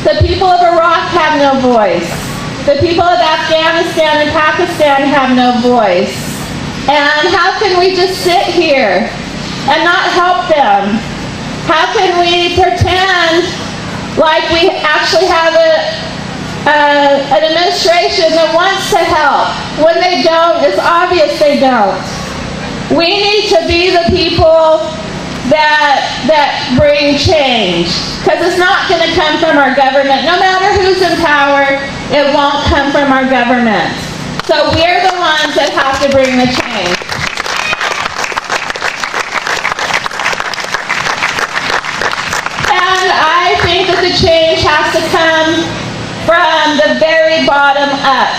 The people of Iraq have no voice. The people of Afghanistan and Pakistan have no voice. And how can we just sit here and not help them? How can we pretend like we actually have an administration that wants to help when they don't? It's obvious they don't. We need to be the people that bring change, because it's not going to come from our government. No matter who's in power, it won't come from our government. So we're the ones that have to bring the change. And I think that the change has to come from the very bottom up.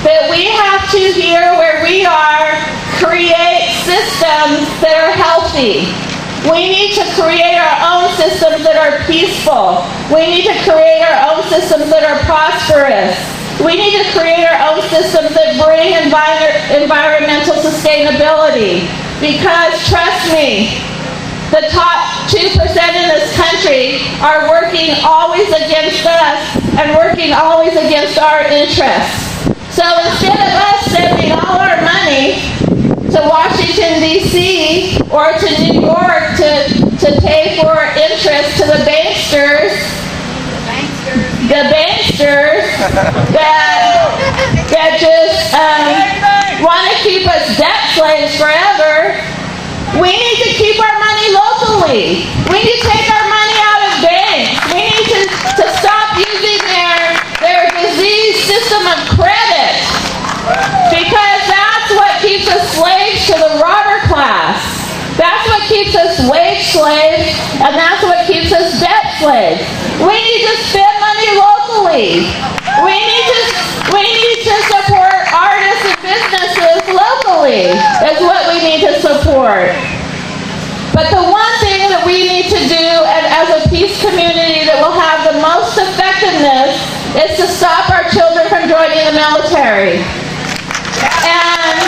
That we have to, here where we are, create systems that are healthy. We need to create our own systems that are peaceful. We need to create our own systems that are prosperous. We need to create our own systems that bring environmental sustainability. Because, trust me, the top 2% in this country are working always against us and working always against our interests. So instead of us sending all our money to Washington, D.C. or to New York to pay for interest to the banksters that just want to keep us debt slaves forever, we need to keep our money locally. We need to take our money out of banks. We need to stop using their diseased system of credit, because that's what keeps us slaves to the robber class. That's what keeps us wage slaves, and that's what keeps us debt slaves. We need to spend money locally. We need to support artists and businesses locally. That's what we need to support. But the one thing that we need to do, and as a peace community that will have the most effectiveness, is to stop our children from joining the military. And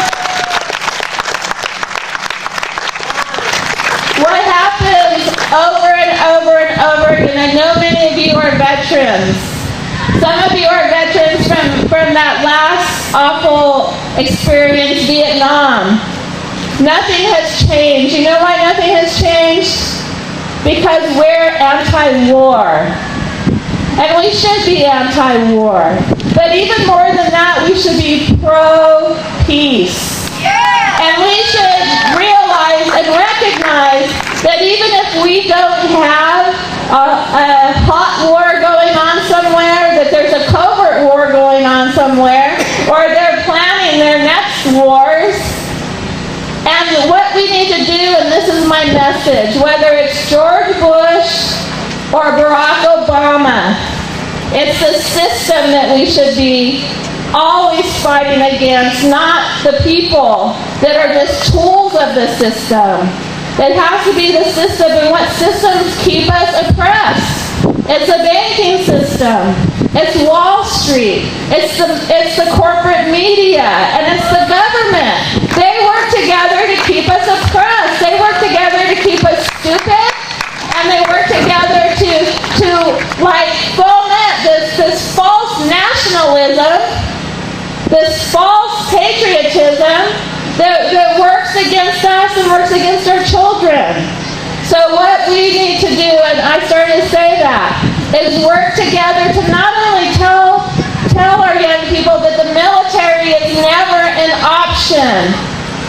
what happens over and over and over again, I know many of you are veterans. Some of you are veterans from that last awful experience, Vietnam. Nothing has changed. You know why nothing has changed? Because we're anti-war. And we should be anti-war. But even more than that, we should be pro-peace. Yeah. And we should realize and recognize that even if we don't have a hot war going on somewhere, that there's a covert war going on somewhere, or they're planning their next wars. And what we need to do, and this is my message, whether it's George Bush or Barack Obama, it's the system that we should be always fighting against, not the people that are just tools of the system. It has to be the system, and what systems keep us oppressed. It's a banking system. It's Wall Street. It's the corporate media, and it's the government. They work together to keep us oppressed. They work together to keep us stupid, and they work together to like foment this false nationalism, this false patriotism that works against us and works against our children. So what we need to do, and I started to say that, is work together to not only tell our young people that the military is never an option.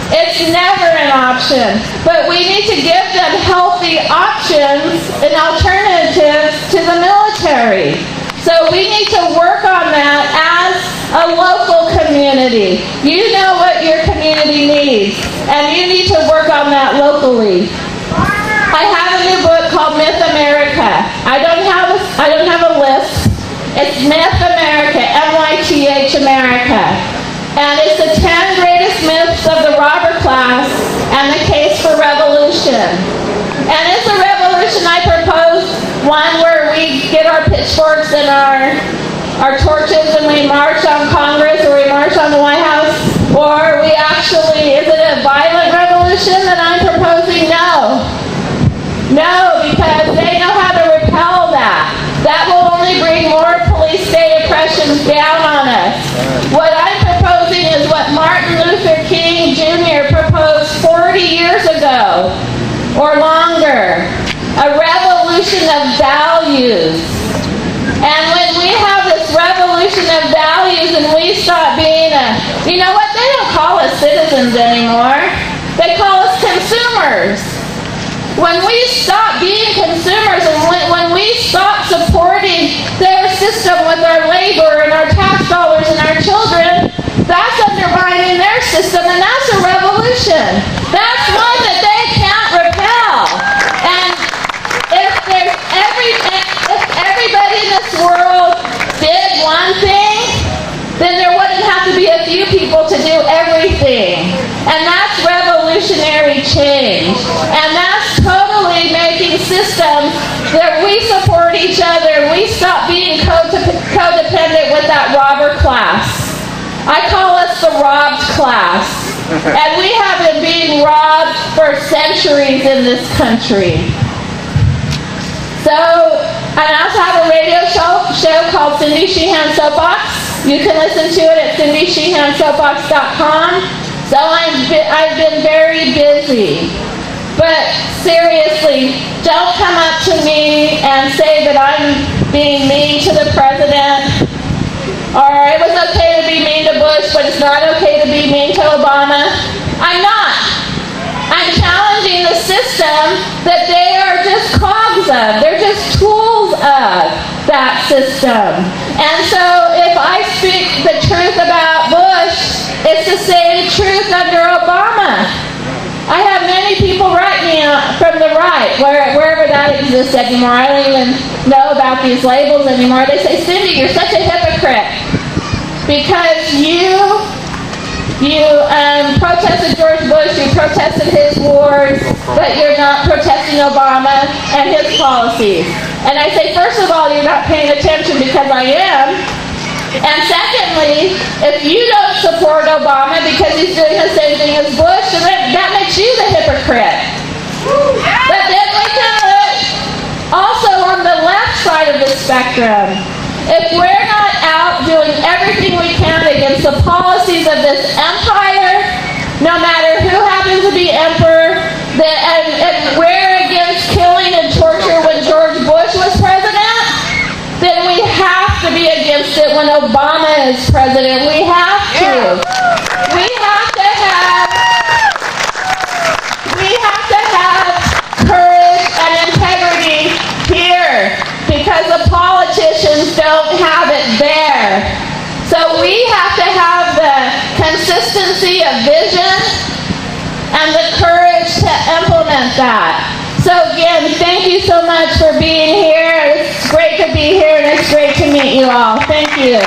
It's never an option. But we need to give them healthy options and alternatives to the military. So we need to work on that as a local community. You know what your community needs, and you need to work on that locally. I have a new book called Myth America. I don't have a list. It's Myth America, MYTH America. And it's the 10 greatest myths of the robber class and the case for revolution. And it's a revolution I propose, one where we get our pitchforks and our torches and we march on Congress, or we march on the White House, or we actually, is it a violent revolution that I'm proposing? No. No, because they know how to repel that. That will only revolutions down on us. What I'm proposing is what Martin Luther King Jr. proposed 40 years ago or longer. A revolution of values. And when we have this revolution of values and we stop being you know what? They don't call us citizens anymore. They call us consumers. When we stop being consumers and when we stop supporting their system with our labor and our tax dollars and our children, that's undermining their system, and that's a revolution. That's one that they can't repel. And if everybody in this world did one thing, then there wouldn't have to be a few people to do everything. And that's revolutionary change. And that's totally making systems that we support each other. We stop being codependent with that robber class. I call us the robbed class. And we have been being robbed for centuries in this country. So, I also have a radio show called Cindy Sheehan Soapbox. You can listen to it at cindysheehansoapbox.com. So I've been very busy. But seriously, don't come up to me and say that I'm being mean to the president, or it was okay to be mean to Bush, but it's not okay to be mean to Obama. I'm not. I'm challenging the system that they are just cogs of. They're just tools of that system. And so if I speak the truth about Bush, it's the same truth under Obama. I have many people write me from the right, wherever that exists anymore. I don't even know about these labels anymore. They say, Cindy, you're such a hypocrite because you protested George Bush, you protested his wars, but you're not protesting Obama and his policies. And I say, first of all, you're not paying attention because I am. And secondly, if you don't support Obama because he's doing the same thing as Bush, then that makes you the hypocrite. But then we can look also on the left side of the spectrum. If we're not out doing everything we can against the policies of this empire, no matter who happens to be emperor, and we're against killing and torture when George Bush was president, then we have to be against it when Obama is president. We have to. We have to have courage and integrity here because the politicians don't have it there. So we have to have the consistency of vision and the courage to implement that. So again, thank you so much for being here. It's great to be here and it's great to meet you all. Thank you.